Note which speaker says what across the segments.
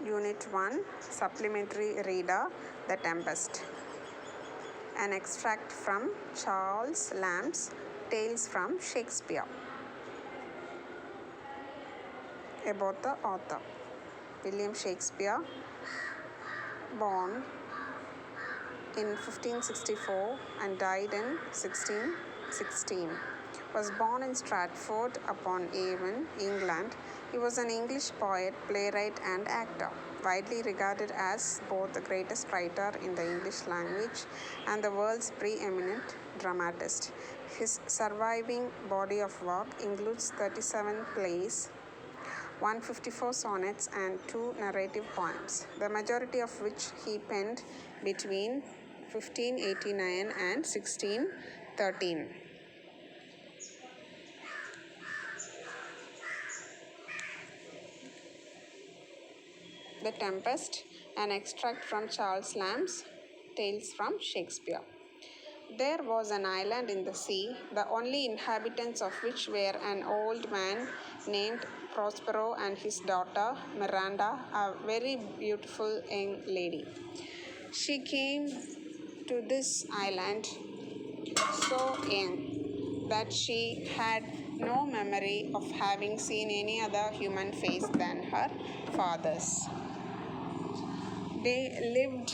Speaker 1: Unit 1, Supplementary Reader, The Tempest. An extract from Charles Lamb's Tales from Shakespeare. About the author. William Shakespeare, born in 1564 and died in 1616, was born in Stratford upon Avon, England. He was an English poet, playwright, and actor, widely regarded as both the greatest writer in the English language and the world's preeminent dramatist. His surviving body of work includes 37 plays, 154 sonnets, and 2 narrative poems, the majority of which he penned between 1589 and 1613. The Tempest, an extract from Charles Lamb's Tales from Shakespeare. There was an island in the sea, the only inhabitants of which were an old man named Prospero and his daughter Miranda, a very beautiful young lady. She came to this island so young that she had no memory of having seen any other human face than her father's. They lived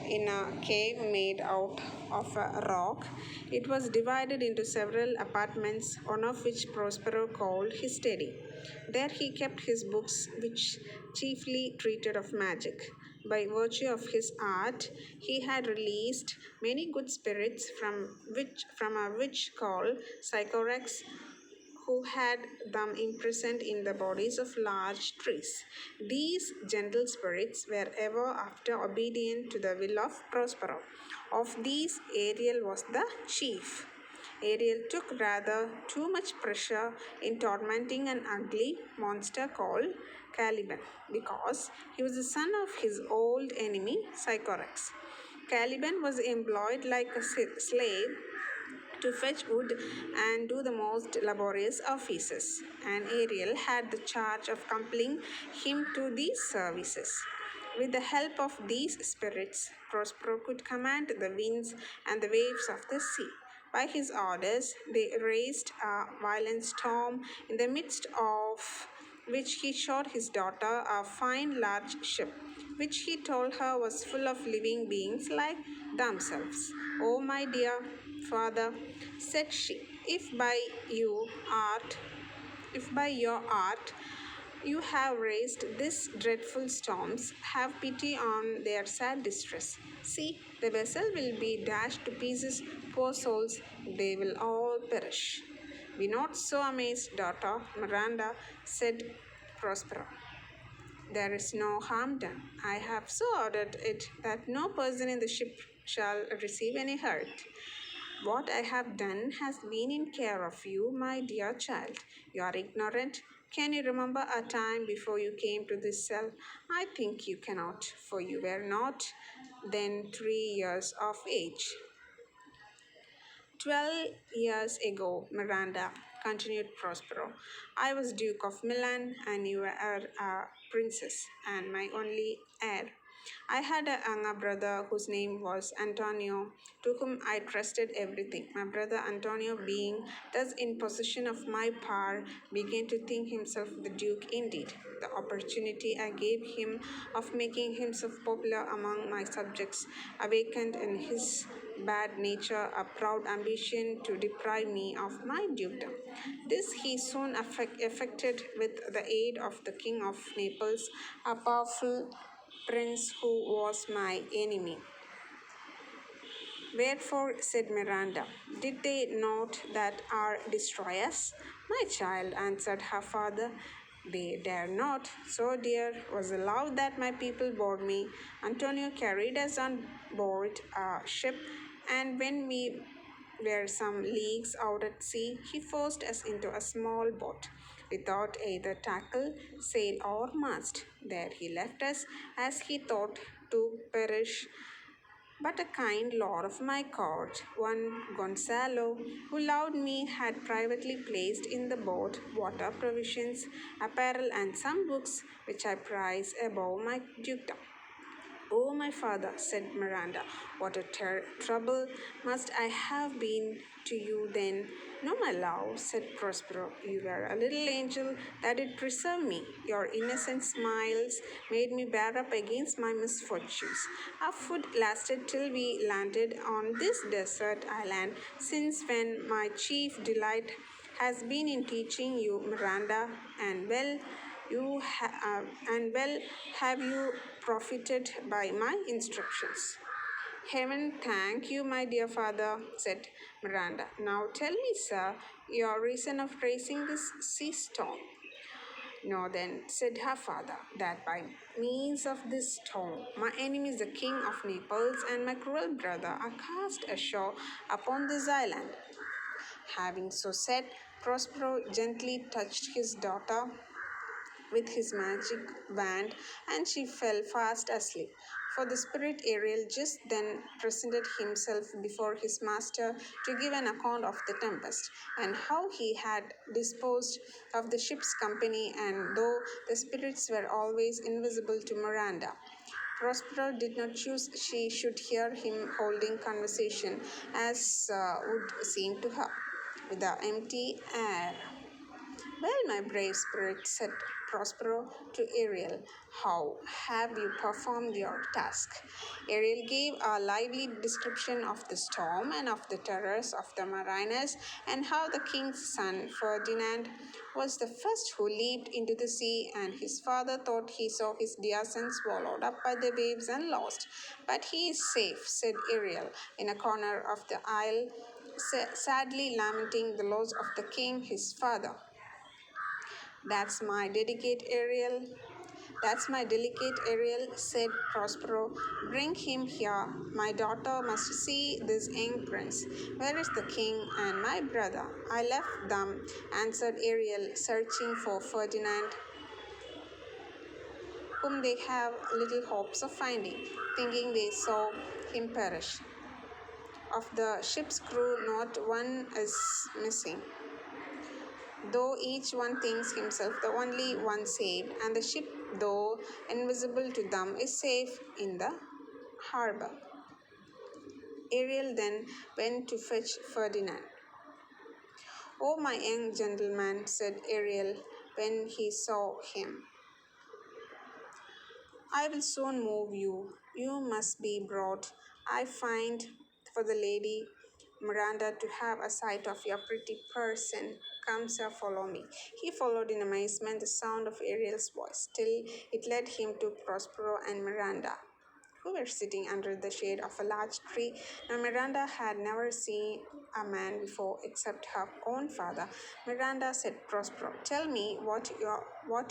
Speaker 1: in a cave made out of a rock. It was divided into several apartments, one of which Prospero called his study. There he kept his books, which chiefly treated of magic. By virtue of his art, he had released many good spirits from a witch called Sycorax, who had them imprisoned in the bodies of large trees. These gentle spirits were ever after obedient to the will of Prospero. Of these, Ariel was the chief. Ariel took rather too much pleasure in tormenting an ugly monster called Caliban, because he was the son of his old enemy Sycorax. Caliban was employed like a slave to fetch wood and do the most laborious offices, and Ariel had the charge of compelling him to these services. With the help of these spirits, Prospero could command the winds and the waves of the sea. By his orders, they raised a violent storm, in the midst of which he showed his daughter a fine large ship, which he told her was full of living beings like themselves. "Oh, my dear father," said she, if by your art you have raised these dreadful storms, have pity on their sad distress. See, the vessel will be dashed to pieces, poor souls, they will all perish." "Be not so amazed, daughter Miranda," said Prospero. "There is no harm done. I have so ordered it that no person in the ship shall receive any hurt. What I have done has been in care of you, my dear child. You are ignorant. Can you remember a time before you came to this cell? I think you cannot, for you were not then 3 years of age." "12 years ago, Miranda," continued Prospero, "I was Duke of Milan, and you were a princess, and my only heir. I had a younger brother whose name was Antonio, to whom I trusted everything. My brother Antonio, being thus in possession of my power, began to think himself the duke indeed. The opportunity I gave him of making himself popular among my subjects awakened in his bad nature a proud ambition to deprive me of my dukedom. This he soon effected with the aid of the King of Naples, a powerful prince who was my enemy." "Wherefore," said Miranda, "did they not that are destroy us?" "My child," answered her father, "they dare not. So dear was the love that my people bore me. Antonio carried us on board a ship, and when we were some leagues out at sea, he forced us into a small boat, without either tackle, sail, or mast. There he left us, as he thought, to perish but a kind lord of my court, one Gonzalo, who loved me, had privately placed in the boat water, provisions, apparel, and some books which I prize above my dukedom. Oh, my father, said Miranda, what a trouble must I have been to you then. No, my love, said Prospero, you were a little angel that did preserve me. Your innocent smiles made me bear up against my misfortunes. Our food lasted till we landed on this desert island, since when my chief delight has been in teaching you, Miranda, and well have you profited by my instructions. Heaven thank you, my dear father, said Miranda. Now tell me, sir, your reason of raising this sea storm. No, then, said her father, that by means of this storm, my enemy, the king of Naples, and my cruel brother are cast ashore upon this island. Having so said, Prospero gently touched his daughter with his magic wand, and she fell fast asleep. For the spirit Ariel just then presented himself before his master to give an account of the tempest, and how he had disposed of the ship's company, and though the spirits were always invisible to Miranda, Prospero did not choose she should hear him holding conversation, as would seem to her, with the empty air. Well, my brave spirit, said Prospero to Ariel, how have you performed your task? Ariel gave a lively description of the storm and of the terrors of the mariners, and how the king's son Ferdinand was the first who leaped into the sea, and his father thought he saw his dear son swallowed up by the waves and lost. But he is safe, said Ariel, in a corner of the isle, sadly lamenting the loss of the king, his father. That's my delicate Ariel. That's my delicate Ariel, said Prospero. Bring him here. My daughter must see this young prince. Where is the king and my brother? I left them, answered Ariel, searching for Ferdinand, whom they have little hopes of finding, thinking they saw him perish. Of the ship's crew, not one is missing, though each one thinks himself the only one saved, and the ship, though invisible to them, is safe in the harbor. Ariel then went to fetch Ferdinand. Oh, my young gentleman, said Ariel when he saw him, I will soon move you. You must be brought. I find for the lady Miranda to have a sight of your pretty person. Come, sir, follow me. He followed in amazement the sound of Ariel's voice, till it led him to Prospero and Miranda, who were sitting under the shade of a large tree. Now Miranda had never seen a man before except her own father. Miranda said, Prospero, tell me what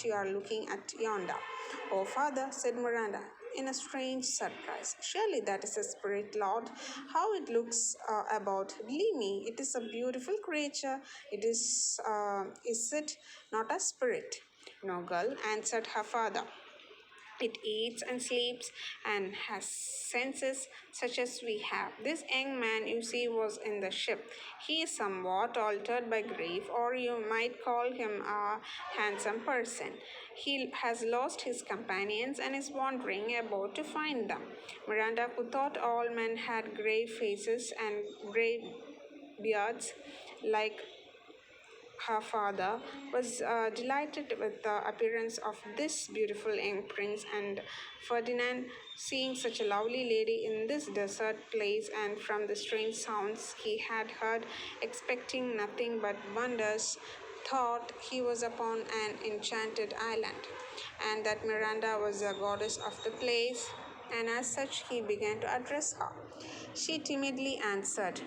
Speaker 1: you are looking at yonder. Oh, father, said Miranda, in a strange surprise. Surely that is a spirit, Lord. How it looks about. Believe me, it is a beautiful creature. Is it not a spirit? No, girl, answered her father. It eats and sleeps and has senses such as we have. This young man you see was in the ship. He is somewhat altered by grief, or you might call him a handsome person. He has lost his companions and is wandering about to find them. Miranda, who thought all men had grave faces and grave beards like her father, was delighted with the appearance of this beautiful young prince, and Ferdinand, seeing such a lovely lady in this desert place, and from the strange sounds he had heard, expecting nothing but wonders, thought he was upon an enchanted island, and that Miranda was the goddess of the place, and as such he began to address her. She timidly answered,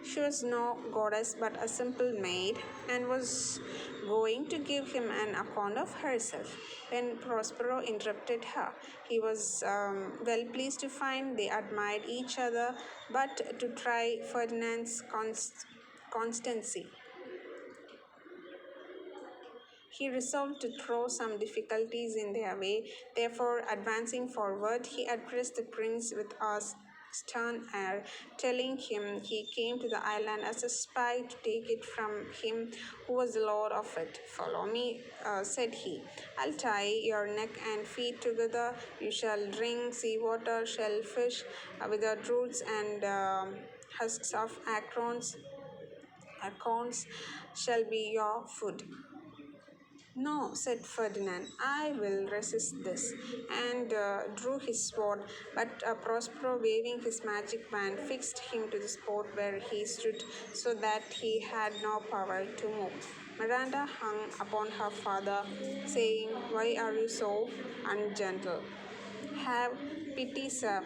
Speaker 1: she was no goddess but a simple maid, and was going to give him an account of herself when Prospero interrupted her. He was well pleased to find they admired each other, but to try Ferdinand's constancy, he resolved to throw some difficulties in their way. Therefore, advancing forward, he addressed the prince with stern air, telling him he came to the island as a spy to take it from him who was the lord of it. Follow me, said he. I'll tie your neck and feet together. You shall drink seawater, shellfish, withered roots, and husks of acorns shall be your food. No, said Ferdinand, I will resist this, and drew his sword. But Prospero, waving his magic wand, fixed him to the spot where he stood, so that he had no power to move. Miranda hung upon her father, saying, Why are you so ungentle? Have pity, sir.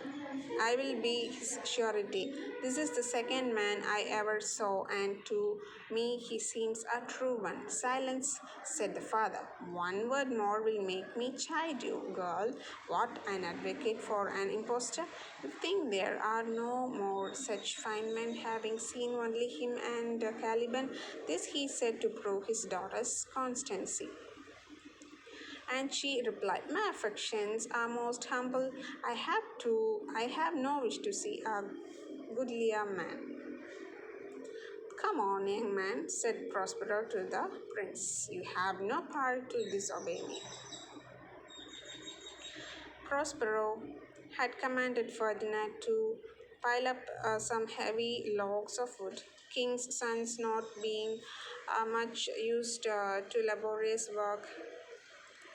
Speaker 1: I will be his surety. This is the second man I ever saw, and to me he seems a true one. Silence, said the father. One word more will make me chide you, girl. What, an advocate for an impostor? You think there are no more such fine men, having seen only him and Caliban? This he said to prove his daughter's constancy. And she replied, My affections are most humble. I have no wish to see a goodlier man. Come on, young man, said Prospero to the prince. You have no power to disobey me. Prospero had commanded Ferdinand to pile up some heavy logs of wood. King's sons, not being much used to laborious work,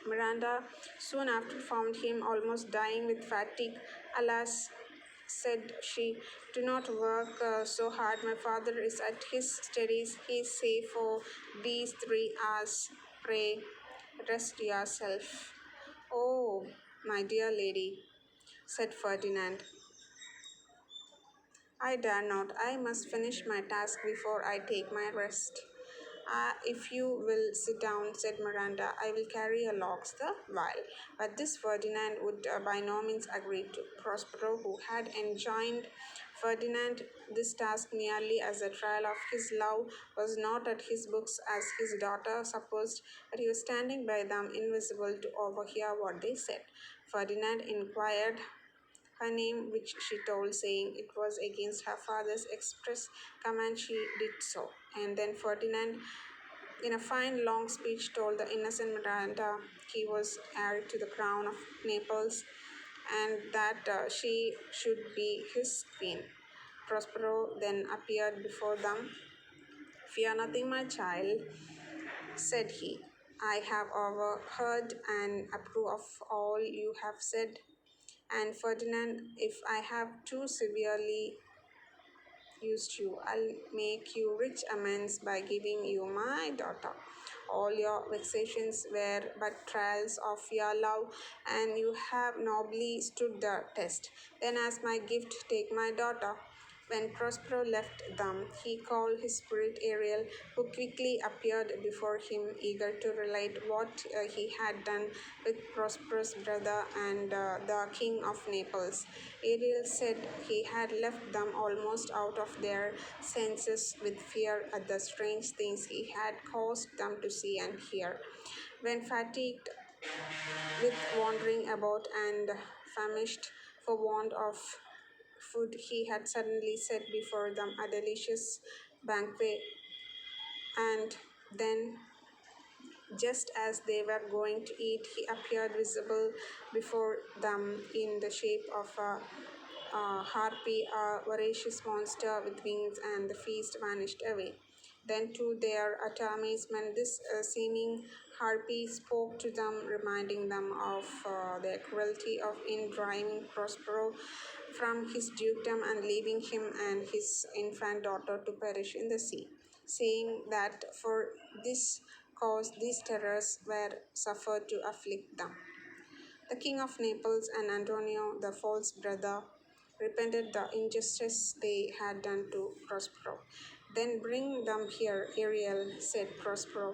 Speaker 1: Miranda soon after found him almost dying with fatigue. Alas, said she, do not work so hard. My father is at his studies. He is safe for these 3 hours. Pray, rest yourself. Oh, my dear lady, said Ferdinand, I dare not. I must finish my task before I take my rest. If you will sit down, said Miranda, I will carry your logs the while. But this Ferdinand would by no means agree to. Prospero, who had enjoined Ferdinand this task merely as a trial of his love, was not at his books as his daughter supposed, but he was standing by them, invisible, to overhear what they said. Ferdinand inquired her name, which she told, saying it was against her father's express command she did so. And then Ferdinand, in a fine long speech, told the innocent Miranda he was heir to the crown of Naples and that she should be his queen. Prospero then appeared before them. Fear nothing, my child, said he. I have overheard and approve of all you have said. And Ferdinand, if I have too severely used you, I'll make you rich amends by giving you my daughter. All your vexations were but trials of your love, and you have nobly stood the test. Then, as my gift, take my daughter. When Prospero left them, he called his spirit Ariel, who quickly appeared before him, eager to relate what he had done with Prospero's brother and the king of Naples. Ariel said he had left them almost out of their senses with fear at the strange things he had caused them to see and hear. When fatigued with wandering about and famished for want of food, he had suddenly set before them a delicious banquet, and then, just as they were going to eat, he appeared visible before them in the shape of a harpy, a voracious monster with wings, and the feast vanished away. Then, to their utter amazement, this seeming harpy spoke to them, reminding them of their cruelty in driving Prospero from his dukedom and leaving him and his infant daughter to perish in the sea, saying that for this cause these terrors were suffered to afflict them. The king of Naples and Antonio, the false brother, repented the injustice they had done to Prospero. Then bring them here, Ariel, said Prospero.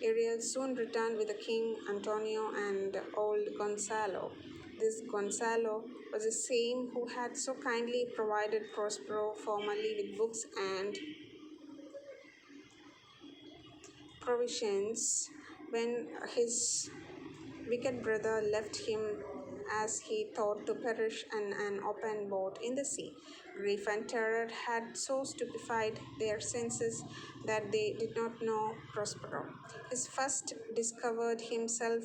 Speaker 1: Ariel soon returned with the king, Antonio, and old Gonzalo. This Gonzalo was the same who had so kindly provided Prospero formerly with books and provisions when his wicked brother left him as he thought to perish in an open boat in the sea. Grief and terror had so stupefied their senses that they did not know Prospero. He first discovered himself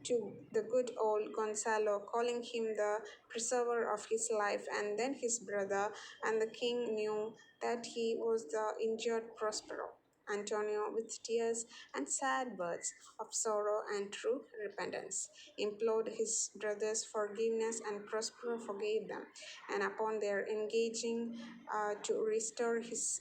Speaker 1: to the good old Gonzalo, calling him the preserver of his life, and then his brother, and the king knew that he was the injured Prospero. Antonio, with tears and sad words of sorrow and true repentance, implored his brother's forgiveness, and Prospero forgave them. And upon their engaging to restore his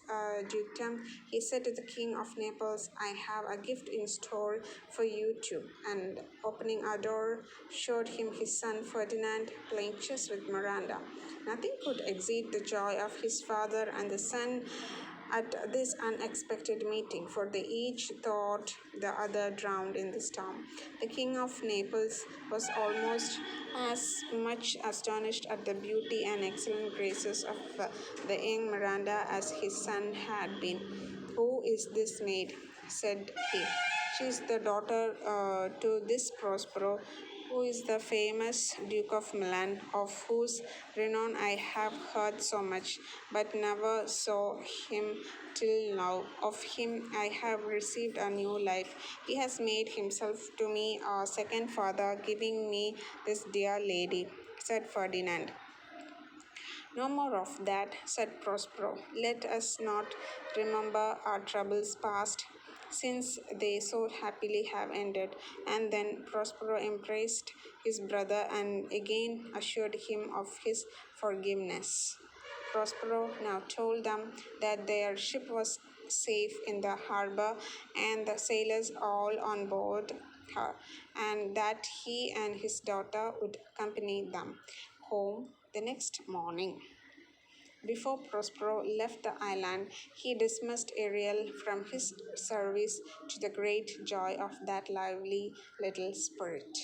Speaker 1: dukedom, he said to the king of Naples, I have a gift in store for you too. And opening a door, showed him his son Ferdinand playing chess with Miranda. Nothing could exceed the joy of his father and the son at this unexpected meeting, for they each thought the other drowned in the storm. The king of Naples was almost as much astonished at the beauty and excellent graces of the young Miranda as his son had been. Who is this maid? Said he. She is the daughter to this Prospero, who is the famous Duke of Milan, of whose renown I have heard so much, but never saw him till now. Of him I have received a new life. He has made himself to me a second father, giving me this dear lady, said Ferdinand. No more of that, said Prospero. Let us not remember our troubles past, since they so happily have ended. And then Prospero embraced his brother and again assured him of his forgiveness. Prospero now told them that their ship was safe in the harbor and the sailors all on board her, and that he and his daughter would accompany them home the next morning. Before Prospero left the island, he dismissed Ariel from his service to the great joy of that lively little spirit.